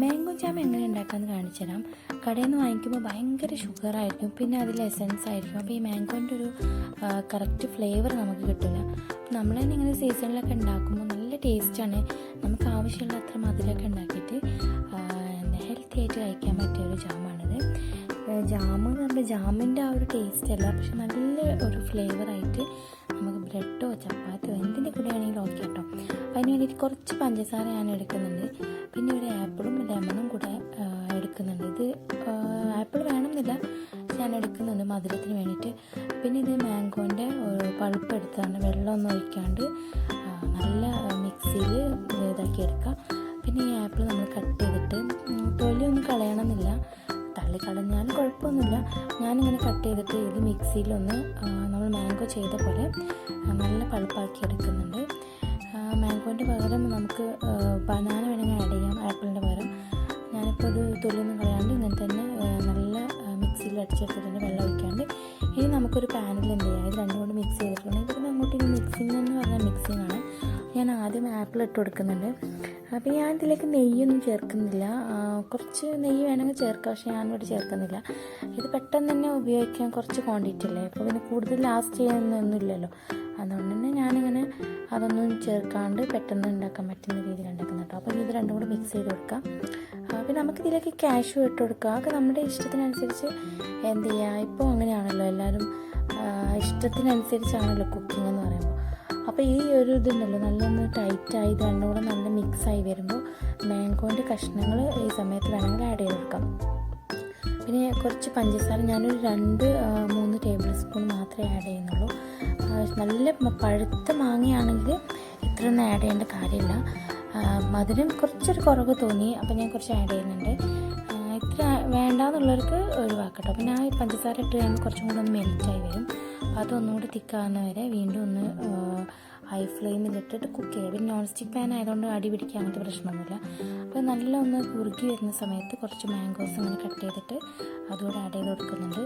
Mango jam എങ്ങനെ ഉണ്ടാക്കാമെന്ന് കാണിച്ചു തരാം. കടയിൽ നിന്ന് വാങ്ങിക്കുമ്പോൾ ഭയങ്കര ഷുഗറായിരിക്കും, പിന്നെ അതിൽ എസൻസ് ആയിരിക്കും. അപ്പോൾ ഈ മാംഗോൻ്റെ ഒരു കറക്റ്റ് ഫ്ലേവർ നമുക്ക് കിട്ടില്ല. നമ്മൾ തന്നെ ഇങ്ങനെ സീസണിലൊക്കെ ഉണ്ടാക്കുമ്പോൾ നല്ല ടേസ്റ്റാണ്. നമുക്ക് ആവശ്യമുള്ള അത്ര മധുരമൊക്കെ ഉണ്ടാക്കിയിട്ട് ഹെൽത്തി ആയിട്ട് കഴിക്കാൻ പറ്റിയ ഒരു ജാമാണിത്. ജാം എന്ന് പറയുമ്പോൾ ജാമിൻ്റെ ആ ഒരു ടേസ്റ്റ് അല്ല, പക്ഷെ നല്ല ഒരു ഫ്ലേവറായിട്ട് നമുക്ക് ബ്രെഡോ ചപ്പാത്തിയോ എന്തിൻ്റെ കൂടെ ആണെങ്കിലും ഓക്കെ കേട്ടോ. അതിന് വേണ്ടിയിട്ട് കുറച്ച് പഞ്ചസാര ഞാൻ എടുക്കുന്നുണ്ട്, പിന്നെ ഒരു ആപ്പിളും ലെമണും കൂടെ എടുക്കുന്നുണ്ട്. ഇത് ആപ്പിൾ വേണമെന്നില്ല, ഞാൻ എടുക്കുന്നുണ്ട് മധുരത്തിന് വേണ്ടിയിട്ട്. പിന്നെ ഇത് മാംഗോൻ്റെ പൾപ്പ് എടുത്താണ്, വെള്ളമൊന്നും ഒഴിക്കാണ്ട് നല്ല മിക്സിയിൽ ഇതാക്കി എടുക്കാം. പിന്നെ ഈ ആപ്പിൾ നമ്മൾ കട്ട് ചെയ്തിട്ട് തൊലിയൊന്നും കളയണമെന്നില്ല, തള്ളിക്കളഞ്ഞാലും കുഴപ്പമൊന്നുമില്ല. ഞാനിങ്ങനെ കട്ട് ചെയ്തിട്ട് ഇത് മിക്സിയിലൊന്ന് നമ്മൾ മാംഗോ ചെയ്ത പോലെ നല്ല പൾപ്പാക്കി എടുക്കുന്നുണ്ട്. മാംഗോൻ്റെ പകരം നമുക്ക് ബനാന വേണമെങ്കിൽ ആഡ് ചെയ്യാം, ആപ്പിളിൻ്റെ പകരം. ഞാനിപ്പോൾ ഇത് തൊലിയൊന്നും കളയാണ്ട് ഇങ്ങനെ തന്നെ നല്ല മിക്സിയിൽ അടിച്ചെടുത്തിട്ടുണ്ട്, വെള്ളം ഒഴിക്കാണ്ട്. ഇനി നമുക്കൊരു പാനിൽ എന്ത് ചെയ്യാം, ഇത് രണ്ടും കൊണ്ട് മിക്സ് ചെയ്തിട്ടുണ്ട്. ഇതിന് അങ്ങോട്ടേക്ക് മിക്സിങ് എന്ന് പറഞ്ഞാൽ മിക്സിങ് ആണ്. ഞാൻ ആദ്യം ആപ്പിൾ ഇട്ട് കൊടുക്കുന്നുണ്ട്. അപ്പോൾ ഞാൻ ഇതിലേക്ക് നെയ്യൊന്നും ചേർക്കുന്നില്ല, കുറച്ച് നെയ്യ് വേണമെങ്കിൽ ചേർക്കാം, പക്ഷേ ഞാനിവിടെ ചേർക്കുന്നില്ല. ഇത് പെട്ടെന്ന് തന്നെ ഉപയോഗിക്കാൻ കുറച്ച് ക്വാണ്ടിറ്റി അല്ലേ, അപ്പോൾ പിന്നെ കൂടുതൽ ലാസ്റ്റ് ചെയ്യുന്നൊന്നുമില്ലല്ലോ. അതുകൊണ്ട് തന്നെ ഞാനിങ്ങനെ അതൊന്നും ചേർക്കാണ്ട് പെട്ടെന്ന് ഉണ്ടാക്കാൻ പറ്റുന്ന രീതിയിൽ ഉണ്ടാക്കുന്ന കേട്ടോ. അപ്പോൾ ഇത് രണ്ടും കൂടെ മിക്സ് ചെയ്ത് കൊടുക്കാം. പിന്നെ നമുക്കിതിലേക്ക് കാഷ്യൂ ഇട്ട് കൊടുക്കാം, അതൊക്കെ നമ്മുടെ ഇഷ്ടത്തിനനുസരിച്ച് എന്ത് ചെയ്യുക. ഇപ്പോൾ അങ്ങനെയാണല്ലോ, എല്ലാവരും ഇഷ്ടത്തിനനുസരിച്ചാണല്ലോ കുക്കിംഗ് എന്ന് പറയുമ്പോൾ. അപ്പോൾ ഈ ഒരു ഇതുണ്ടല്ലോ നല്ലൊന്ന് ടൈറ്റായി ഇത് രണ്ടും കൂടെ നല്ല മിക്സായി വരുമ്പോൾ മാംഗോൻ്റെ കഷ്ണങ്ങൾ ഈ സമയത്ത് വേണമെങ്കിൽ ആഡ് ചെയ്ത് കൊടുക്കാം. പിന്നെ കുറച്ച് പഞ്ചസാര ഞാനൊരു 2-3 ടേബിൾ സ്പൂൺ മാത്രമേ ആഡ് ചെയ്യുന്നുള്ളൂ. നല്ല പഴുത്ത മാങ്ങയാണെങ്കിൽ ഇത്രയൊന്നും ആഡ് ചെയ്യേണ്ട കാര്യമില്ല. മധുരം കുറച്ചൊരു കുറവ് തോന്നി, അപ്പോൾ ഞാൻ കുറച്ച് ആഡ് ചെയ്യുന്നുണ്ട്. ഇത്ര വേണ്ടാന്നുള്ളവർക്ക് ഒഴിവാക്കട്ടോ. പിന്നെ ആ പഞ്ചസാര ഇട്ട് കഴിയുമ്പോൾ കുറച്ചും കൂടെ ഒന്ന് മെൽറ്റായി വരും. അപ്പോൾ അതൊന്നുകൂടി തിക്കാവുന്ന വരെ വീണ്ടും ഒന്ന് ഹൈ ഫ്ലെയിമിലിട്ടിട്ട് കുക്ക് ചെയ്യുക. പിന്നെ നോൺ സ്റ്റിക്ക് പാൻ ആയതുകൊണ്ട് അടി പിടിക്കാൻ അങ്ങനത്തെ പ്രശ്നമൊന്നുമില്ല. അപ്പോൾ നല്ല ഒന്ന് കുറുകി വരുന്ന സമയത്ത് കുറച്ച് മാംഗോസ് ഇങ്ങനെ കട്ട് ചെയ്തിട്ട് അതുകൂടെ ആഡ് ചെയ്ത് കൊടുക്കുന്നുണ്ട്.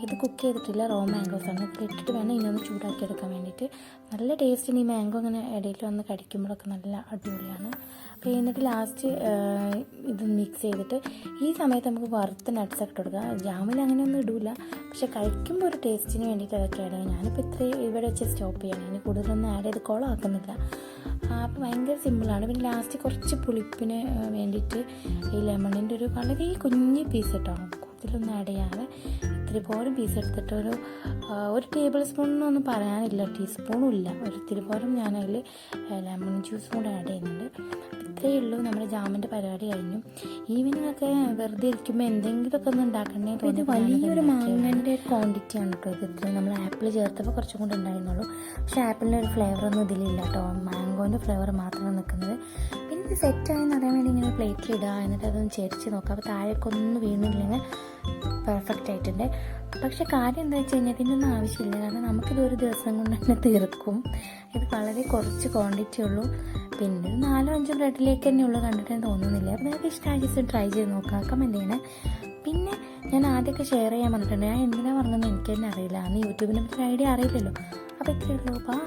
ഇത് കുക്ക് ചെയ്തിട്ടില്ല, റോ മാംഗോസാണ്. ഇത് ഇട്ടിട്ട് വേണം ഇനിയൊന്ന് ചൂടാക്കി എടുക്കാൻ വേണ്ടിയിട്ട്. നല്ല ടേസ്റ്റിന് ഈ മാംഗോ ഇങ്ങനെ ഇടയിൽ വന്ന് കടിക്കുമ്പോഴൊക്കെ നല്ല അടിപൊളിയാണ്. അപ്പോൾ എന്നിട്ട് ലാസ്റ്റ് ഇത് മിക്സ് ചെയ്തിട്ട് ഈ സമയത്ത് നമുക്ക് വറുത്ത നട്ട്സൊക്കെ ഇട്ട് കൊടുക്കുക. ജാമിൽ അങ്ങനെയൊന്നും ഇടില്ല, പക്ഷെ കഴിക്കുമ്പോൾ ഒരു ടേസ്റ്റിന് വേണ്ടിയിട്ട് അതൊക്കെ ആഡ് ചെയ്യാം. ഞാനിപ്പോൾ ഇത്രയും ഇവിടെ വെച്ച് സ്റ്റോപ്പ് ചെയ്യണം, ഇനി കൂടുതലൊന്നും ആഡ് ചെയ്ത് കുളമാക്കുന്നില്ല. അപ്പോൾ ഭയങ്കര സിമ്പിളാണ്. പിന്നെ ലാസ്റ്റ് കുറച്ച് പുളിപ്പിന് വേണ്ടിയിട്ട് ഈ ലെമണിൻ്റെ ഒരു വളരെ കുഞ്ഞ് പീസ് ഇട്ടാണ്, കൂടുതലൊന്നും ആഡ് ചെയ്യാതെ ഇത്തിരി പോലും പീസ് എടുത്തിട്ട് ഒരു ടേബിൾ സ്പൂണൊന്നും പറയാനില്ല, ടീസ്പൂണും ഇല്ല, ഒരു ഇത്തിരി പോലും ഞാനതിൽ ലെമൺ ജ്യൂസും കൂടെ ആഡ് ചെയ്യുന്നുണ്ട്. ഇത്രയേ ഉള്ളൂ, നമ്മുടെ ജാമിൻ്റെ പരിപാടി കഴിഞ്ഞു. ഈവനിങ് ഒക്കെ വെറുതെ ഇരിക്കുമ്പോൾ എന്തെങ്കിലുമൊക്കെ ഒന്ന് ഉണ്ടാക്കണേ തോന്നി. ഇത് വലിയൊരു മാങ്ങേൻ്റെ ഒരു ക്വാണ്ടിറ്റിയാണ് കേട്ടോ. ഇത് ഇത്രയും നമ്മൾ ആപ്പിൾ ചേർത്തപ്പോൾ കുറച്ചും കൂടെ ഉണ്ടായിരുന്നുള്ളൂ, പക്ഷേ ആപ്പിളിൻ്റെ ഒരു ഫ്ലേവറൊന്നും ഇതിലില്ല കേട്ടോ, മാംഗോൻ്റെ ഫ്ലേവർ മാത്രമാണ് നിൽക്കുന്നത്. പിന്നെ ഇത് സെറ്റായെന്ന് അറിയാൻ വേണ്ടി ഇങ്ങനെ പ്ലേറ്റിലിടുക, എന്നിട്ട് അതൊന്ന് ചേർച്ച് നോക്കുക. അപ്പോൾ താഴേക്കൊന്നും വീണില്ലെങ്കിൽ പെർഫെക്റ്റ് ആയിട്ടുണ്ട്. പക്ഷെ കാര്യം എന്താ വെച്ച് കഴിഞ്ഞാൽ ഇതിനൊന്നും ആവശ്യമില്ല, കാരണം നമുക്കിത് ഒരു ദിവസം കൊണ്ട് തന്നെ തീർക്കും. ഇത് വളരെ കുറച്ച് ക്വാണ്ടിറ്റി ഉള്ളൂ. പിന്നെ 4-5 ബ്രെഡിലേക്ക് തന്നെ ഉള്ളൂ, കണ്ടിട്ട് തോന്നുന്നില്ല. അപ്പോൾ നിങ്ങൾക്ക് ഇഷ്ടമായി ട്രൈ ചെയ്ത് നോക്കാം, കമൻറ്റ് ചെയ്യണേ. പിന്നെ ഞാൻ ആദ്യമൊക്കെ ഷെയർ ചെയ്യാൻ പറഞ്ഞിട്ടുണ്ട്, ഞാൻ എന്തിനാണ് പറഞ്ഞതെന്ന് എനിക്ക് തന്നെ അറിയില്ല, അന്ന് യൂട്യൂബിനെ പറ്റി ഐഡിയ അറിയില്ലല്ലോ. അപ്പോൾ ഇത്രയേ ഉള്ളൂ. അപ്പോൾ